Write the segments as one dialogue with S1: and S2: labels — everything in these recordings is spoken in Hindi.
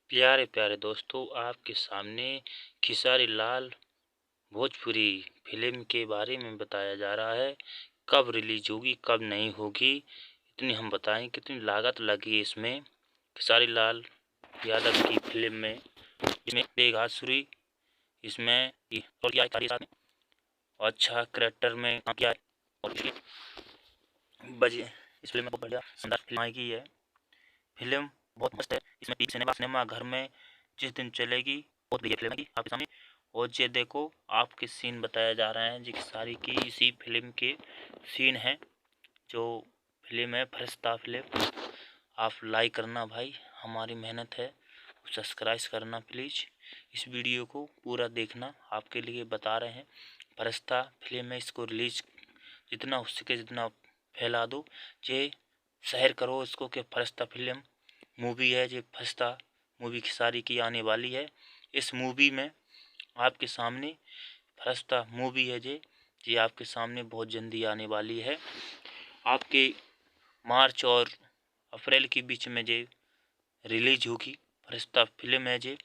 S1: प्यारे प्यारे दोस्तों, आपके सामने खेसारी लाल भोजपुरी फिल्म के बारे में बताया जा रहा है। कब रिलीज होगी, कब नहीं होगी, इतनी हम बताएं। कितनी लागत लगी इसमें खेसारी लाल यादव की फिल्म में, इसमें बेघासुरी इसमें अच्छा करेक्टर में काम किया है। और बजे इस फिल्म में बहुत बढ़िया शानदार फिल्म आएगी। है फिल्म बहुत मस्त है। इसमें सिनेमा घर में जिस दिन चलेगी बहुत बढ़िया फिल्म है आपके सामने। और ये देखो, आपके सीन बताया जा रहा है जी सारी की इसी फिल्म के सीन है। जो फिल्म है फरिश्ता फिल्म, आप लाइक करना भाई, हमारी मेहनत है। सब्सक्राइब करना प्लीज़। इस वीडियो को पूरा देखना, आपके लिए बता रहे हैं। फरिश्ता फिल्म है, इसको रिलीज जितना हो सके जितना फैला दो। ये शहर करो इसको कि फरिश्ता फिल्म मूवी है। ये फरिश्ता मूवी खेसारी की आने वाली है। इस मूवी में आपके सामने फरिश्ता मूवी है ये आपके सामने बहुत जल्दी आने वाली है। आपके मार्च और अप्रैल के बीच में ये रिलीज होगी। फरिश्ता फिल्म है ये,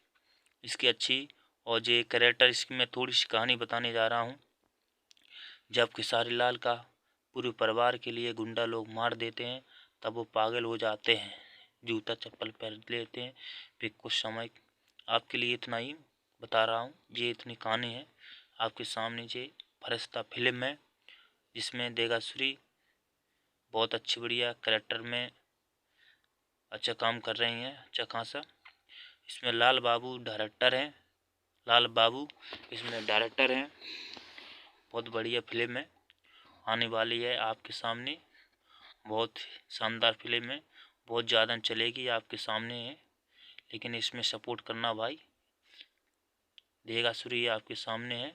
S1: इसकी अच्छी और ये कैरेक्टर इसकी मैं थोड़ी सी कहानी बताने जा रहा हूँ। जब खेसारी लाल का पूरे परिवार के लिए गुंडा लोग मार देते हैं, तब वो पागल हो जाते हैं, जूता चप्पल पहन लेते हैं। फिर कुछ समय आपके लिए इतना ही बता रहा हूँ। ये इतनी कहानी है आपके सामने। ये फरिश्ता फिल्म है जिसमें देगासुरी बहुत अच्छी बढ़िया करेक्टर में अच्छा काम कर रही हैं, अच्छा खासा। इसमें लाल बाबू डायरेक्टर हैं, लाल बाबू इसमें डायरेक्टर हैं। बहुत बढ़िया फिल्म है, आने वाली है आपके सामने। बहुत शानदार फिल्म है, बहुत ज़्यादा चलेगी आपके सामने है। लेकिन इसमें सपोर्ट करना भाई, देगासुरी आपके सामने है।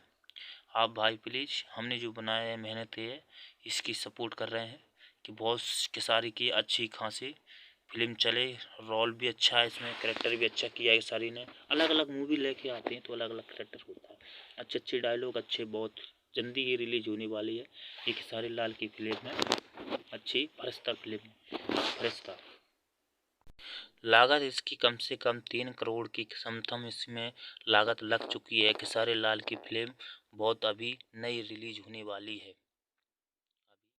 S1: आप भाई प्लीज़, हमने जो बनाया है मेहनत है, इसकी सपोर्ट कर रहे हैं कि बहुत खेसारी की अच्छी खासी फिल्म चले। रोल भी अच्छा है इसमें, करेक्टर भी अच्छा किया है खेसारी ने। अलग अलग मूवी लेके आते हैं तो अलग अलग करेक्टर होता है। अच्छे अच्छे डायलॉग अच्छे, बहुत जल्दी ही रिलीज होने वाली है ये खेसारी लाल की फिल्म है। अच्छी फरिश्ता फिल्म, फरिश्ता लागत इसकी कम से कम 3 करोड़ की समथम इसमें लागत लग चुकी है। खेसारी लाल की फिल्म बहुत अभी नई रिलीज होने वाली है।